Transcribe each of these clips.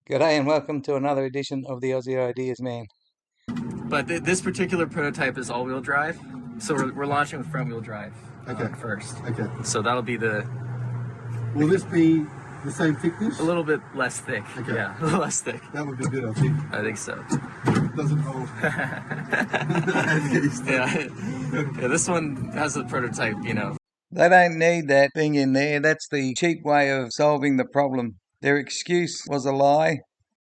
G'day and welcome to another edition of the Aussie Ideas Man. But this particular prototype is all-wheel drive, so we're launching with front-wheel drive first. Okay. So that'll be Will this be the same thickness? a little bit less thick. Okay. Yeah, a little less thick. That would be good, I think. I think so. Doesn't hold. Yeah, this one has a prototype, They don't need that thing in there. That's the cheap way of solving the problem. Their excuse was a lie.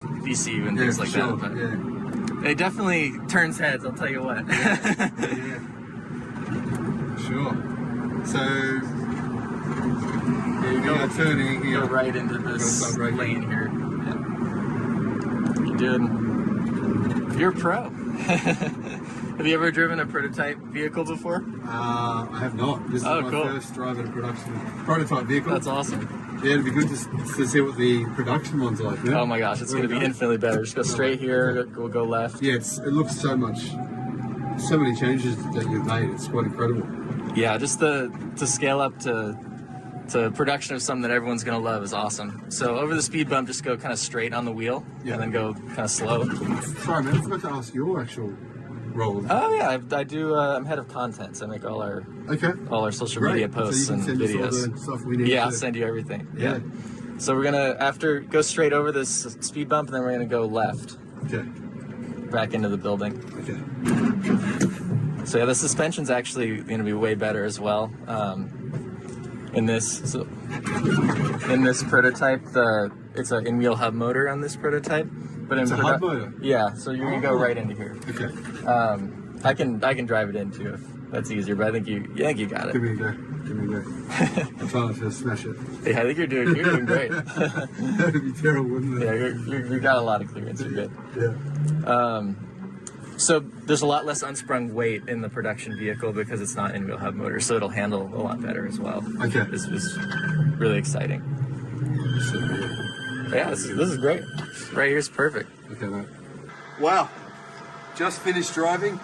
VC and things like sure. that. But Yeah. it definitely turns heads, I'll tell you what. Yeah. Sure. So, you go turning. Go right into this right lane here. Yeah. You're a pro. Have you ever driven a prototype vehicle before? I have not. This is my cool. first drive at a prototype vehicle. That's awesome. Yeah, it'd be good to see what the production ones are like. Yeah? Oh my gosh, it's going to be infinitely better. Just go straight here, we'll go left. Yeah, it looks so many changes that you've made. It's quite incredible. Yeah, just to scale up to production of something that everyone's going to love is awesome. So over the speed bump, just go kind of straight on the wheel, Yeah. and then go kind of slow. Sorry, man, I forgot to ask your actual role. Oh yeah, I do. I'm head of content, so I make all our social media posts so you can and send us all videos. the stuff we need. Yeah, I'll send you everything. Yeah. So we're gonna go straight over this speed bump, and then we're gonna go left Okay. back into the building. Okay. So yeah, the suspension's actually going to be way better as well. In this prototype, it's an in-wheel hub motor on this prototype. But It's a hub motor? Yeah, so you're gonna go right into here. Okay. I can drive it in too if that's easier, but I think you got it. Give me a go. I'm trying to smash it. Yeah, I think you're doing great. That would be terrible, wouldn't it? Yeah, you got a lot of clearance. You're good. Yeah. So there's a lot less unsprung weight in the production vehicle because it's not in-wheel hub motor, so it'll handle a lot better as well. Okay. This is really exciting. Yeah, this is great. Right here's perfect. Okay, mate. Wow. Just finished driving.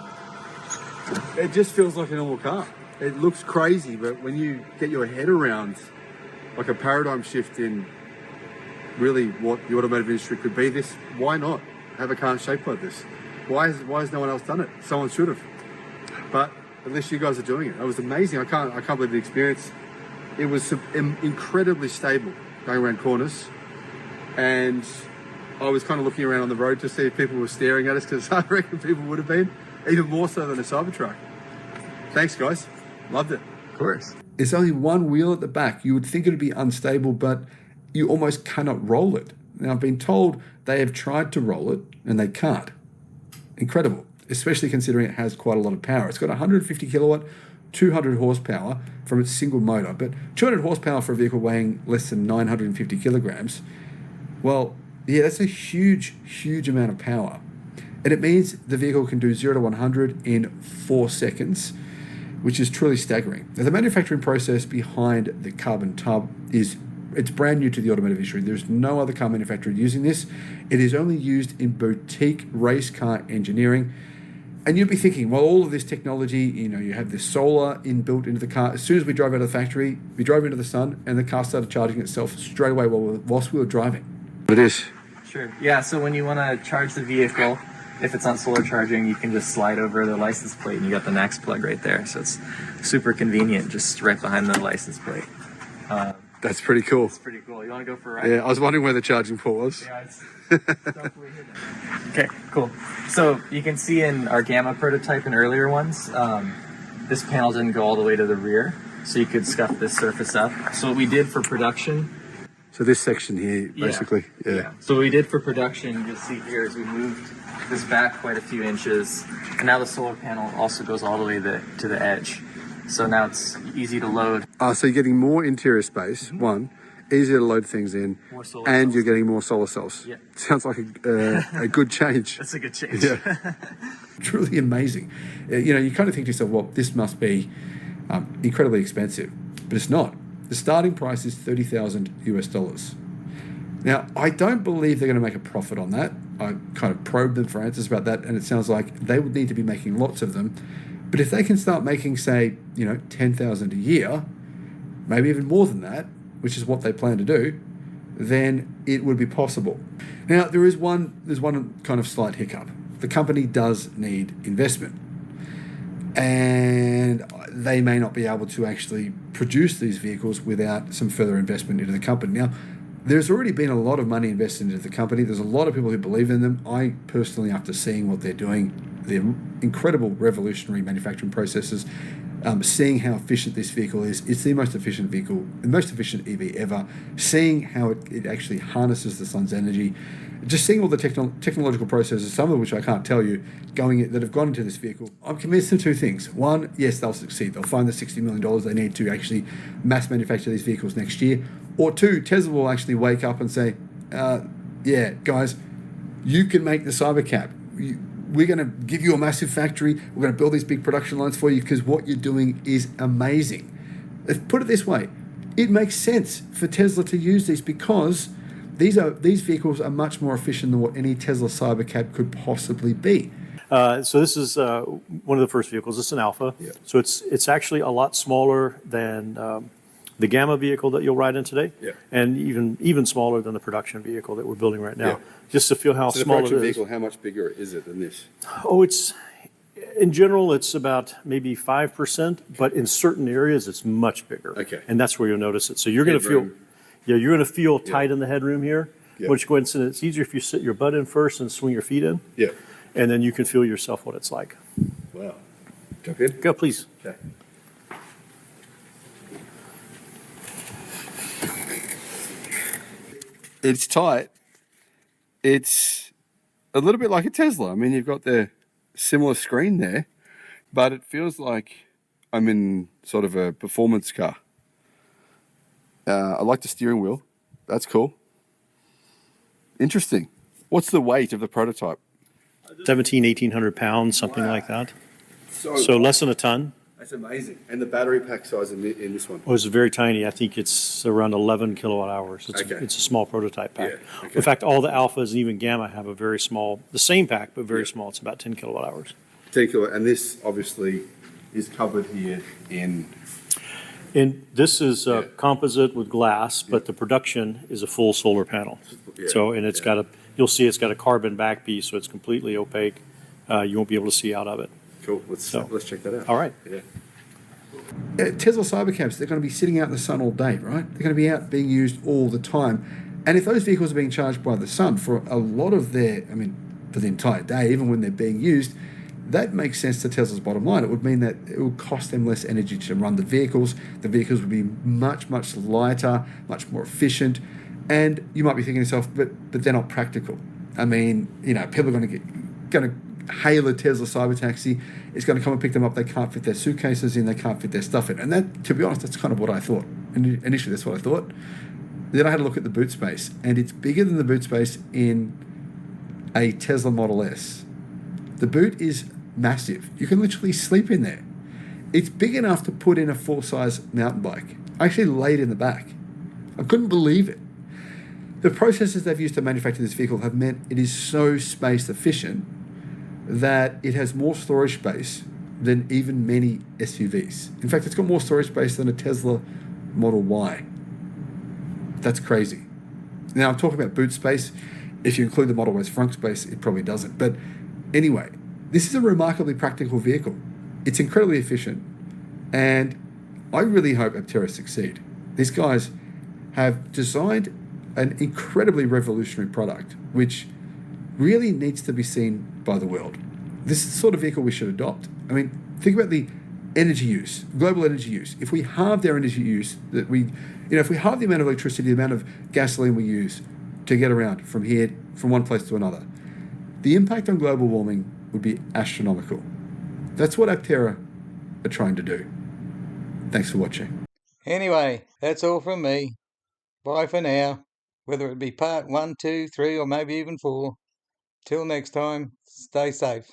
It just feels like a normal car. It looks crazy, but when you get your head around like a paradigm shift in really what the automotive industry could be, why not have a car shaped like this? Why has no one else done it? Someone should have. But at least you guys are doing it. It was amazing. I can't believe the experience. It was incredibly stable going around corners. And I was kind of looking around on the road to see if people were staring at us, because I reckon people would have been, even more so than a Cybertruck. Thanks, guys. Loved it. Of course. It's only one wheel at the back. You would think it would be unstable, but you almost cannot roll it. Now, I've been told they have tried to roll it and they can't. Incredible, especially considering it has quite a lot of power. It's got 150 kilowatt, 200 horsepower from its single motor, but 200 horsepower for a vehicle weighing less than 950 kilograms. Well, yeah, that's a huge, huge amount of power. And it means the vehicle can do 0 to 100 in 4 seconds, which is truly staggering. Now, the manufacturing process behind the carbon tub it's brand new to the automotive industry. There's no other car manufacturer using this. It is only used in boutique race car engineering. And you'd be thinking, well, all of this technology, you have this solar inbuilt into the car. As soon as we drove out of the factory, we drove into the sun and the car started charging itself straight away whilst we were driving. It is. Sure. Yeah, so when you want to charge the vehicle, if it's on solar charging, you can just slide over the license plate and you got the NAX plug right there. So it's super convenient, just right behind the license plate. That's pretty cool. It's pretty cool. You want to go for a ride? Yeah, I was wondering where the charging port was. Yeah, it's definitely hidden. Okay, cool. So you can see in our Gamma prototype and earlier ones, this panel didn't go all the way to the rear, so you could scuff this surface up. So what we did for production... So this section here, basically, yeah. So what we did for production, you'll see here, is we moved this back quite a few inches, and now the solar panel also goes all the way to the edge. So now it's easy to load. So you're getting more interior space, one, easier to load things in, and you're getting more solar cells. Yeah. Sounds like a good change. That's a good change. Yeah. Truly amazing. You kind of think to yourself, well, this must be incredibly expensive, but it's not. The starting price is $30,000 US. Now, I don't believe they're going to make a profit on that. I kind of probed them for answers about that, and it sounds like they would need to be making lots of them. But if they can start making, say, 10,000 a year, maybe even more than that, which is what they plan to do, then it would be possible. Now, there's one kind of slight hiccup. The company does need investment, and they may not be able to actually produce these vehicles without some further investment into the company. Now, there's already been a lot of money invested into the company. There's a lot of people who believe in them. I personally, after seeing what they're doing, their incredible revolutionary manufacturing processes, seeing how efficient this vehicle is, it's the most efficient vehicle, the most efficient EV ever, seeing how it actually harnesses the sun's energy, just seeing all the technological processes, some of which I can't tell you, that have gone into this vehicle. I'm convinced of two things. One, yes, they'll succeed. They'll find the $60 million they need to actually mass manufacture these vehicles next year. Or two, Tesla will actually wake up and say, yeah, guys, you can make the Cybercab. We're going to give you a massive factory. We're going to build these big production lines for you because what you're doing is amazing. Let's put it this way. It makes sense for Tesla to use these because these vehicles are much more efficient than what any Tesla Cybercab could possibly be. So this is one of the first vehicles. It's an Alpha. Yeah. So it's actually a lot smaller than the Gamma vehicle that you'll ride in today, Yeah. and even smaller than the production vehicle that we're building right now. Yeah. Just to feel how So the small it production is. vehicle, how much bigger is it than this? Oh, in general, it's about maybe 5%, but in certain areas, it's much bigger. Okay. And that's where you'll notice it. So you're going to feel, Headroom. you're going to feel tight in the headroom here. Yeah. Which, go ahead and sit. It's easier if you sit your butt in first and swing your feet in. Yeah. And then you can feel yourself what it's like. Wow. Jump in? Go, please. Okay. It's tight. It's a little bit like a Tesla. I mean, you've got the similar screen there, but it feels like I'm in sort of a performance car. I like the steering wheel. That's cool. Interesting. What's the weight of the prototype? 1,800 pounds, something like that. So less than a ton. That's amazing. And the battery pack size in this one? Oh, it's very tiny. I think it's around 11 kilowatt hours. It's a small prototype pack. Yeah, okay. In fact, all the Alphas and even Gamma have a very small, the same pack, but very small. It's about 10 kilowatt hours. 10 kilowatt. And this obviously is covered here in... And this is composite with glass, but the production is a full solar panel. Yeah, So, and it's got you'll see it's got a carbon back piece, so it's completely opaque. You won't be able to see out of it. Cool. Let's check that out. All right. Yeah. Tesla Cybercabs, they're going to be sitting out in the sun all day, right? They're going to be out being used all the time. And if those vehicles are being charged by the sun for a lot of for the entire day, even when they're being used, that makes sense to Tesla's bottom line. It would mean that it would cost them less energy to run the vehicles. The vehicles would be much, much lighter, much more efficient. And you might be thinking to yourself, but they're not practical. I mean, people are going to hail a Tesla cyber taxi. It's going to come and pick them up. They can't fit their suitcases in. They can't fit their stuff in. And that, to be honest, that's kind of what I thought. Initially, that's what I thought. Then I had a look at the boot space, and it's bigger than the boot space in a Tesla Model S. The boot is massive. You can literally sleep in there. It's big enough to put in a full-size mountain bike. I actually laid in the back. I couldn't believe it. The processes they've used to manufacture this vehicle have meant it is so space efficient that it has more storage space than even many SUVs. In fact, it's got more storage space than a Tesla Model Y. That's crazy. Now, I'm talking about boot space. If you include the Model Y's front space, it probably doesn't. But anyway, this is a remarkably practical vehicle. It's incredibly efficient. And I really hope APTERA succeed. These guys have designed an incredibly revolutionary product, which really needs to be seen by the world. This is the sort of vehicle we should adopt. I mean, think about the energy use, global energy use. If we halve their energy use, if we halve the amount of electricity, the amount of gasoline we use to get around from one place to another, the impact on global warming would be astronomical. That's what APTERA are trying to do. Thanks for watching. Anyway, that's all from me. Bye for now. Whether it be part 1, 2, 3, or maybe even 4. Till next time, stay safe.